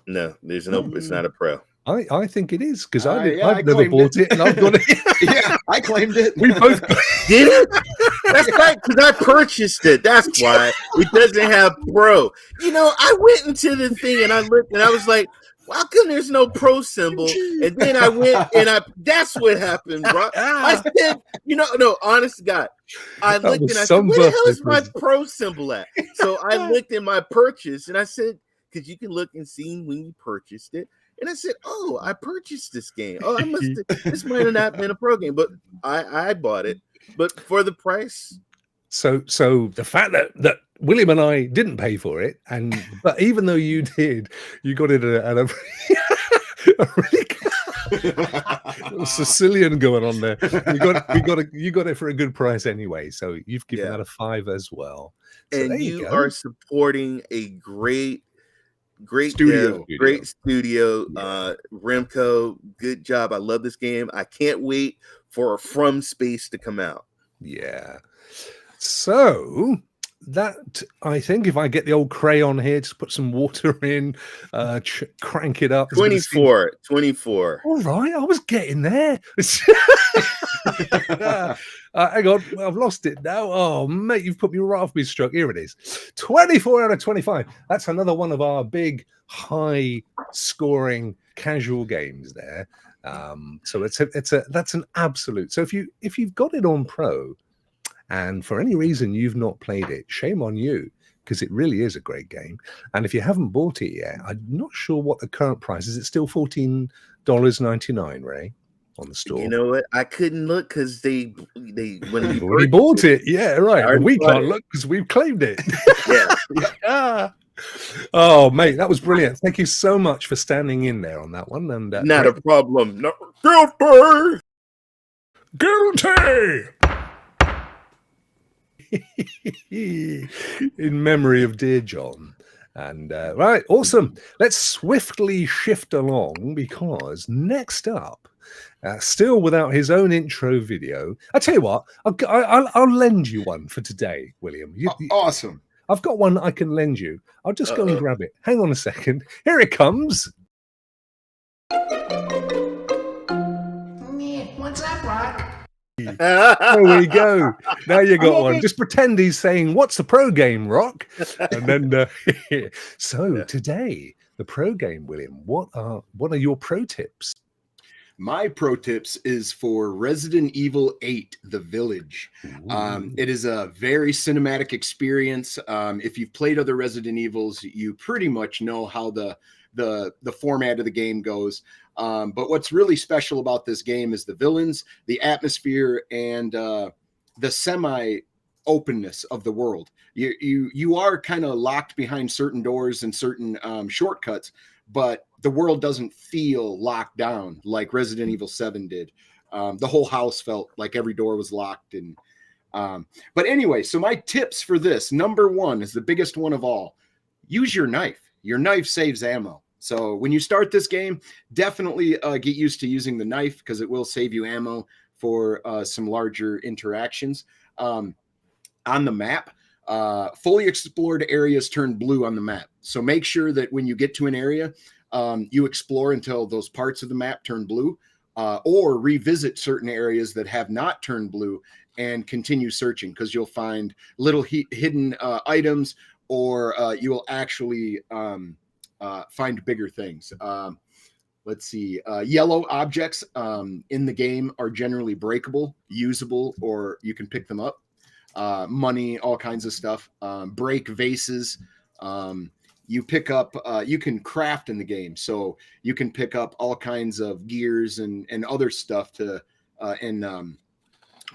there's no. It's not a pro. I think it is because I've never bought it, and I've got it. Yeah, I claimed it. We both did it. That's right, because I purchased it. That's why it doesn't have pro. I went into the thing and I looked and I was like, "How come there's no pro symbol?" And then I went and that's what happened, bro. I said, no, honest to God, I looked and I said, "Where the hell is my pro symbol at?" So I looked in my purchase and I said, because you can look and see when you purchased it. And I said, "Oh, I purchased this game. Oh, this might have not been a pro game, but I bought it. But for the price." So the fact that William and I didn't pay for it, but even though you did, you got it at a really Little Sicilian going on there. You got it for a good price anyway. So you've given that a 5 as well. So and there you go. are supporting a great Studio. great studio. Remco, good job. I love this game. I can't wait for From Space to come out. Yeah. So that, I think, if I get the old crayon here, just put some water in, crank it up. 24. All right, I was getting there. Hang on, I've lost it now. Oh, mate, you've put me right off my stroke. Here it is. 24 out of 25. That's another one of our big, high-scoring casual games there. So that's an absolute. So if you've got it on Pro, and for any reason you've not played it, shame on you, because it really is a great game. And if you haven't bought it yet, I'm not sure what the current price is. It's still $14.99, Ray, on the store. You know what? I couldn't look because when we bought it. Yeah, right. And we can't look because we've claimed it. Yeah. Oh, mate, that was brilliant. Thank you so much for standing in there on that one. And not a problem. No, guilty. In memory of dear John. And right, awesome. Let's swiftly shift along, because next up, still without his own intro video, I tell you what, I'll lend you one for today, William. Awesome. I've got one I can lend you. I'll just go and grab it. Hang on a second. Here it comes. What's up, Rokk? There we go. Now you got one. Just pretend he's saying, "What's the pro game, Rokk?" And then so today, the pro game, William. What are your pro tips? My pro tips is for Resident Evil 8, The Village. It is a very cinematic experience. If you've played other Resident Evils, you pretty much know how the format of the game goes. But what's really special about this game is the villains, the atmosphere, and the semi-openness of the world. You are kind of locked behind certain doors and certain shortcuts, but the world doesn't feel locked down like Resident Evil 7 did. The whole house felt like every door was locked. And but anyway, so my tips for this, number one is the biggest one of all. Use your knife. Your knife saves ammo. So when you start this game, definitely get used to using the knife, because it will save you ammo for some larger interactions. On the map, fully explored areas turn blue on the map. So make sure that when you get to an area, you explore until those parts of the map turn blue, or revisit certain areas that have not turned blue and continue searching, because you'll find little hidden items, or you will actually find bigger things. Let's see. Yellow objects in the game are generally breakable, usable, or you can pick them up. Money, all kinds of stuff. Break vases. You pick up, you can craft in the game. So you can pick up all kinds of gears and other stuff to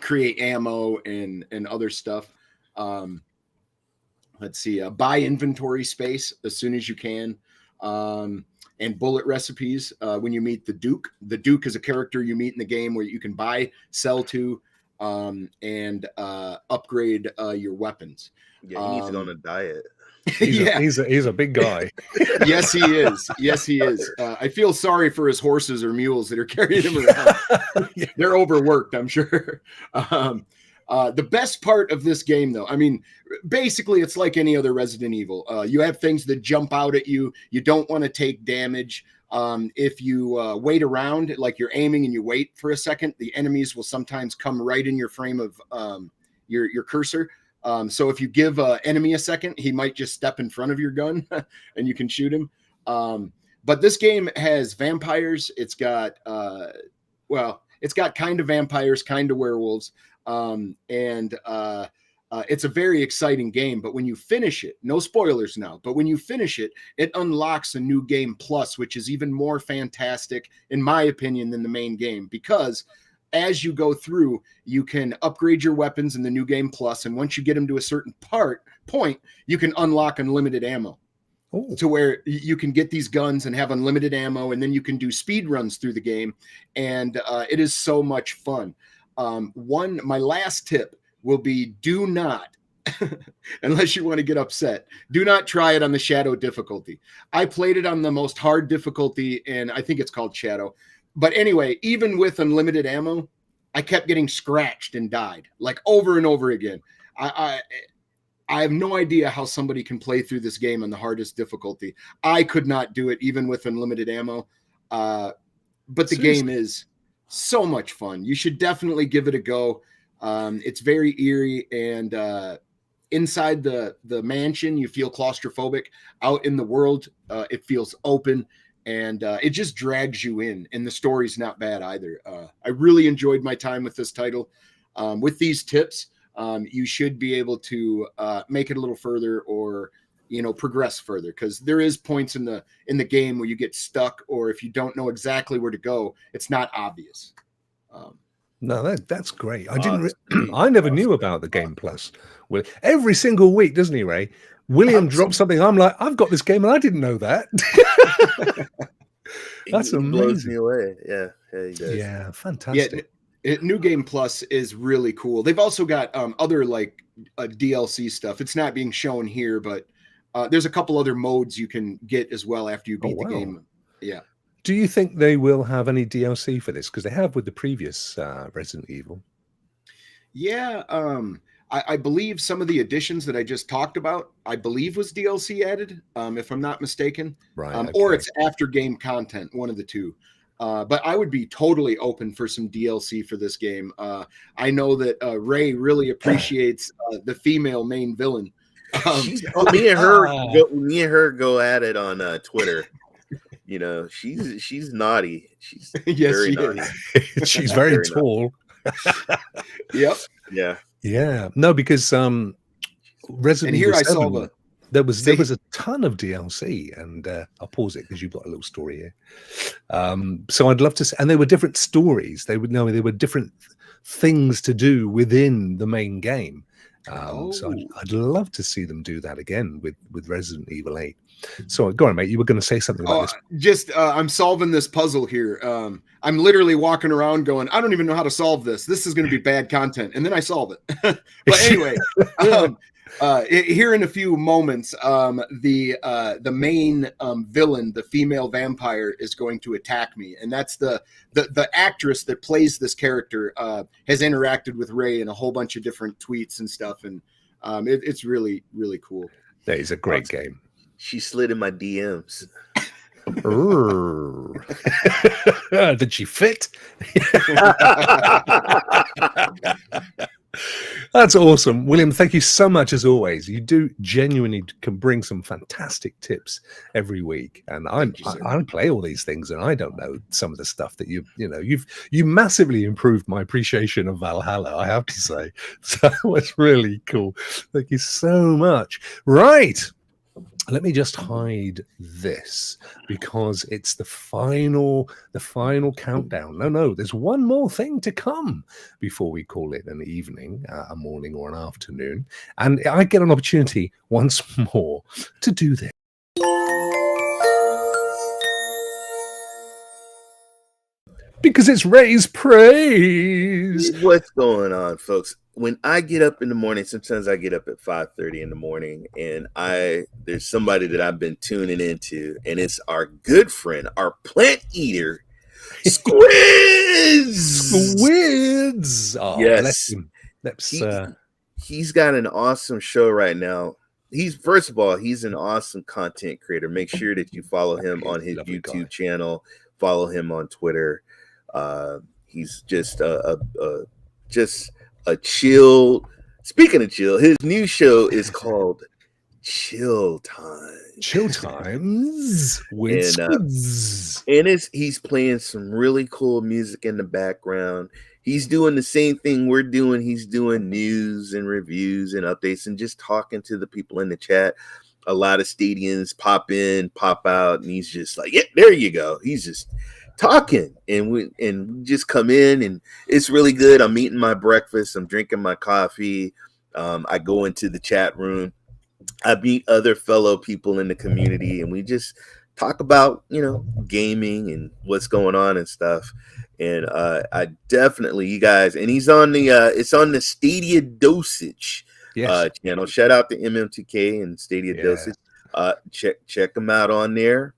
create ammo and other stuff. Let's see. Buy inventory space as soon as you can. And bullet recipes when you meet the Duke. The Duke is a character you meet in the game where you can buy, sell to, and upgrade your weapons. Yeah, he needs to go on a diet. He's a big guy. Yes, he is. Yes, he is. I feel sorry for his horses or mules that are carrying him around. They're overworked, I'm sure. The best part of this game, though, I mean, basically, it's like any other Resident Evil. You have things that jump out at you. You don't want to take damage. If you wait around, like you're aiming and you wait for a second, the enemies will sometimes come right in your frame of your cursor. So if you give an enemy a second, he might just step in front of your gun and you can shoot him. But this game has vampires. It's got, it's got kind of vampires, kind of werewolves. It's a very exciting game, but when you finish it, no spoilers now, but when you finish it, it unlocks a new game plus, which is even more fantastic, in my opinion, than the main game, because as you go through, you can upgrade your weapons in the new game plus, and once you get them to a certain point, you can unlock unlimited ammo. Ooh. to where you can get these guns and have unlimited ammo, and then you can do speed runs through the game, and it is so much fun. My last tip will be: do not, unless you want to get upset, do not try it on the Shadow difficulty. I played it on the most hard difficulty, and I think it's called Shadow. But anyway, even with unlimited ammo, I kept getting scratched and died, like, over and over again. I have no idea how somebody can play through this game on the hardest difficulty. I could not do it even with unlimited ammo. But the game is so much fun. You should definitely give it a go. It's very eerie, and inside the mansion, you feel claustrophobic. Out in the world, it feels open, and it just drags you in. And the story's not bad either. I really enjoyed my time with this title. With these tips, you should be able to make it a little further, or progress further, because there is points in the game where you get stuck, or if you don't know exactly where to go, it's not obvious. No, that's great. I never knew about the Game Plus. Well, every single week, doesn't he, Ray? William drops something. I'm like, I've got this game, and I didn't know that. That's amazing. Blows me away. Yeah, he does. Yeah, fantastic. Yeah, New Game Plus is really cool. They've also got other like DLC stuff. It's not being shown here, but there's a couple other modes you can get as well after you beat the game. Yeah. Do you think they will have any DLC for this? Because they have with the previous Resident Evil. Yeah, I believe some of the additions that I just talked about, I believe was DLC added, if I'm not mistaken. Right. Or it's after game content, one of the two. But I would be totally open for some DLC for this game. I know that Ray really appreciates the female main villain. Me and her go at it on Twitter. She's naughty. She's very naughty. She's very tall. Yep. Yeah. No, because Resident Evil 7, there was a ton of DLC, and I'll pause it because you've got a little story here. So I'd love to see, and they were different stories. They were different things to do within the main game. So I'd love to see them do that again with Resident Evil 8. So go on, mate. You were going to say something about this. I'm solving this puzzle here. I'm literally walking around going, I don't even know how to solve this. This is going to be bad content. And then I solve it. But anyway, here in a few moments, the main villain, the female vampire, is going to attack me. And that's the actress that plays this character has interacted with Ray in a whole bunch of different tweets and stuff. And it's really, really cool. That is a great game. She slid in my DMs. Did she fit? That's awesome. William, thank you so much as always. You do genuinely can bring some fantastic tips every week. And I play all these things, and I don't know some of the stuff that you massively improved my appreciation of Valhalla, I have to say. So it's really cool. Thank you so much. Right. Let me just hide this because it's the final countdown. No, there's one more thing to come before we call it an evening, a morning or an afternoon. And I get an opportunity once more to do this. Because it's Ray's Praise. What's going on, folks? When I get up in the morning, sometimes I get up at 5:30 in the morning, and there's somebody that I've been tuning into, and it's our good friend, our plant eater, SQUIDZZZ. Oh, yes, bless him. He's got an awesome show right now. First of all, he's an awesome content creator. Make sure that you follow him on his YouTube channel. Follow him on Twitter. He's just a chill. Speaking of chill, his new show is called Chill Time. Chill Times with SQUIDZZZ. And he's playing some really cool music in the background. He's doing the same thing we're doing. He's doing news and reviews and updates and just talking to the people in the chat. A lot of Stadians pop in, pop out, and he's just like, yeah, there you go. He's just talking, and we just come in, and it's really good. I'm eating my breakfast. I'm drinking my coffee. I go into the chat room, I meet other fellow people in the community, and we just talk about, gaming and what's going on and stuff. And I definitely, you guys, and he's on the it's on the Stadia Dosage channel. Shout out to MM2K and Stadia Dosage. Check him out on there,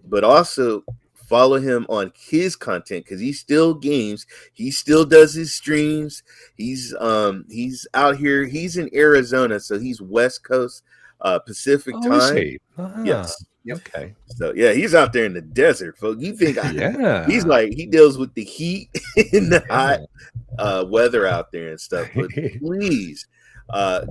but also follow him on his content because he still games. He still does his streams. He's out here. He's in Arizona, so he's West Coast Pacific time. Is he? Yes. Okay. So yeah, he's out there in the desert, folks. You think he's like he deals with the heat and the hot weather out there and stuff. But please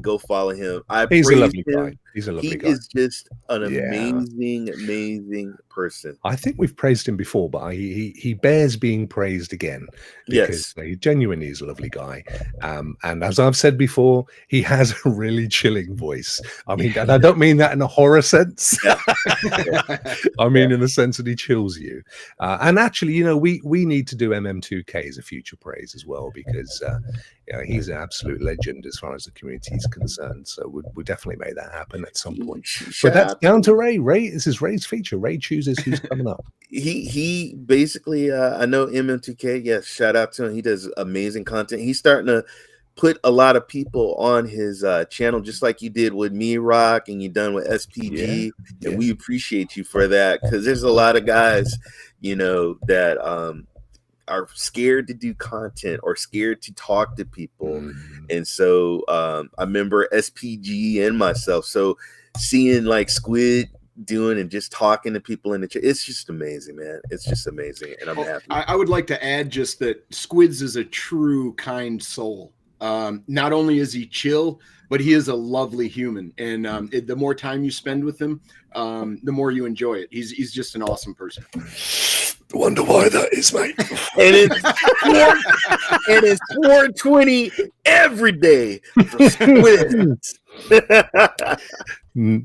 go follow him. He's a lovely guy. He's a lovely guy. He is just an amazing person. I think we've praised him before, but he bears being praised again because he genuinely is a lovely guy. And as I've said before, he has a really chilling voice. I mean, and I don't mean that in a horror sense. I mean in the sense that he chills you. And actually, we need to do MM2K as a future praise as well because he's an absolute legend as far as the community is concerned. So we'll definitely make that happen at some point. But that's down to Ray. This is Ray's feature. Ray chooses who's coming up. He basically I know MM2K. Yes, shout out to him. He does amazing content. He's starting to put a lot of people on his channel, just like you did with me, Rokk, and you done with SPG. And we appreciate you for that because there's a lot of guys, that are scared to do content or scared to talk to people. And so I remember SPG and myself. So seeing like Squid doing and just talking to people in the chat, it's just amazing, man. It's just amazing. And I'm happy. I would like to add just that SQUIDZZZ is a true kind soul. Not only is he chill, but he is a lovely human. And the more time you spend with him, the more you enjoy it. He's just an awesome person. Wonder why that is, mate. And it's 420 every day for SQUIDZZZ.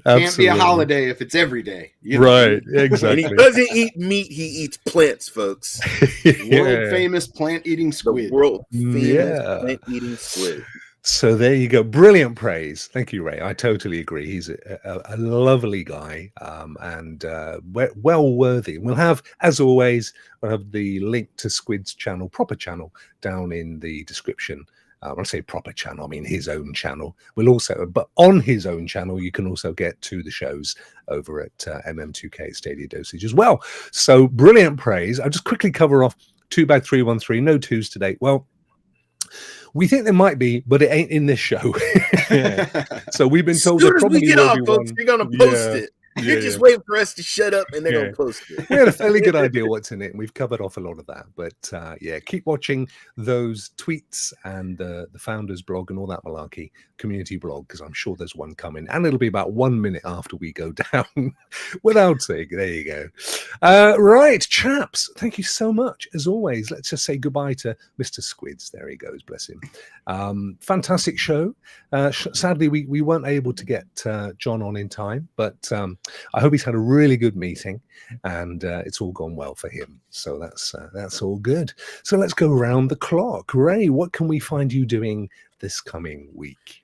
Can't be a holiday if it's every day. Right, exactly. And he doesn't eat meat, he eats plants, folks. World famous plant eating squid. World famous plant eating squid. So there you go. Brilliant praise. Thank you, Ray. I totally agree. He's a lovely guy and well worthy. We'll have, as always, the link to Squid's channel, proper channel, down in the description. When I say proper channel, I mean his own channel. But on his own channel, you can also get to the shows over at MM2K Stadia Dosage as well. So brilliant praise. I'll just quickly cover off 2bag313. No twos today. Well, we think there might be, but it ain't in this show. So we've been told that probably we get off, folks, you're gonna post it. You're just waiting for us to shut up and they're going to post it. We had a fairly good idea what's in it, and we've covered off a lot of that. But keep watching those tweets and the founders blog and all that malarkey community blog, because I'm sure there's one coming. And it'll be about 1 minute after we go down without saying. There you go. Right, chaps, thank you so much. As always, let's just say goodbye to Mr. SQUIDZZZ. There he goes, bless him. Fantastic show. Sadly, we weren't able to get John on in time, but I hope he's had a really good meeting and it's all gone well for him. So that's all good. So let's go round the clock. Ray, what can we find you doing this coming week?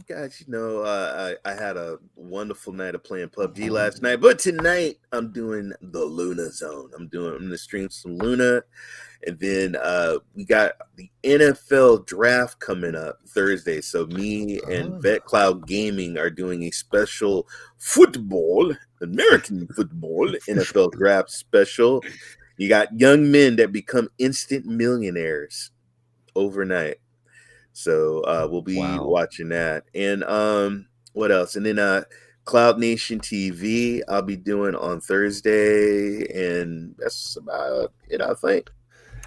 Guys, I had a wonderful night of playing PUBG last night, but tonight I'm doing the Luna Zone. I'm going to stream some Luna, and then we got the NFL draft coming up Thursday. So me and Vet Cloud Gaming are doing a special American football NFL draft special. You got young men that become instant millionaires overnight. So we'll be watching that. And what else? And then Cloud Nation TV I'll be doing on Thursday. And that's about it, I think.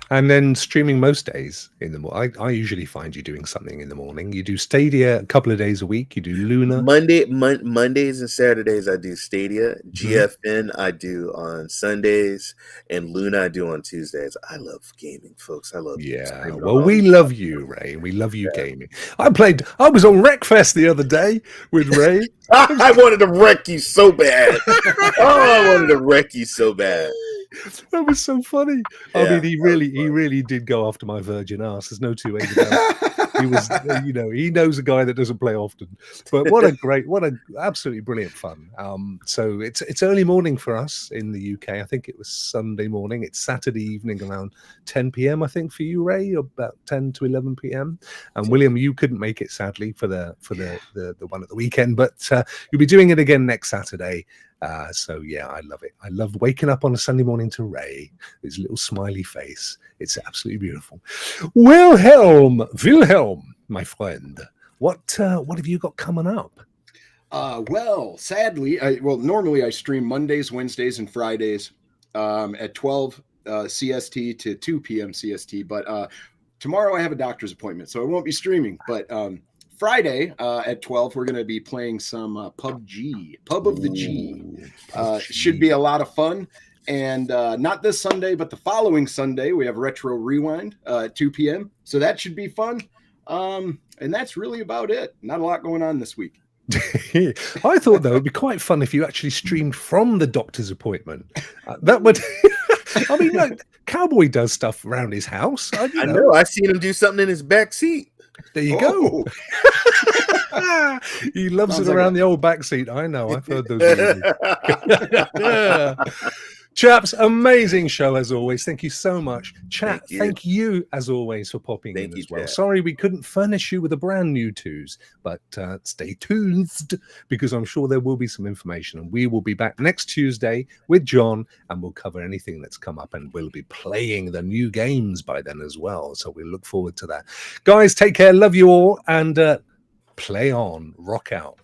And then streaming most days in the morning. I usually find you doing something in the morning. You do Stadia a couple of days a week. You do Luna. Mondays and Saturdays I do Stadia. GFN I do on Sundays. And Luna I do on Tuesdays. I love gaming, folks. I love well, we love you, Ray. We love you gaming. I was on Wreckfest the other day with Ray. I wanted to wreck you so bad. I wanted to wreck you so bad. That was so funny. I mean, he really did go after my virgin ass. There's no two ways about it. He was, he knows a guy that doesn't play often. But what a absolutely brilliant fun. So it's early morning for us in the UK. I think it was Sunday morning. It's Saturday evening around 10 p.m. I think for you, Ray, about 10 to 11 p.m. And William, you couldn't make it sadly for the one at the weekend, but you'll be doing it again next Saturday. So yeah, I love it. I love waking up on a Sunday morning to Ray, his little smiley face. It's absolutely beautiful. Wilhelm, my friend, what have you got coming up? Well, sadly, normally I stream Mondays, Wednesdays, and Fridays at 12 CST to 2 p.m. CST. But tomorrow I have a doctor's appointment, so I won't be streaming. But Friday at 12, we're going to be playing some PUBG, Pub of the G. Should be a lot of fun. And not this Sunday, but the following Sunday, we have Retro Rewind at 2 p.m. So that should be fun. And that's really about it. Not a lot going on this week. I thought, though, it'd be quite fun if you actually streamed from the doctor's appointment. That would... I mean, like, Cowboy does stuff around his house. I know. I've seen him do something in his back seat. There you go. He loves it around the old back seat. I know. I've heard those. Chaps, amazing show as always. Thank you so much. Chat, thank you as always for popping in as well. Sorry we couldn't furnish you with a brand new twos, but stay tuned because I'm sure there will be some information, and we will be back next Tuesday with John, and we'll cover anything that's come up, and we'll be playing the new games by then as well. So we look forward to that. Guys, take care. Love you all, and play on. Rock out.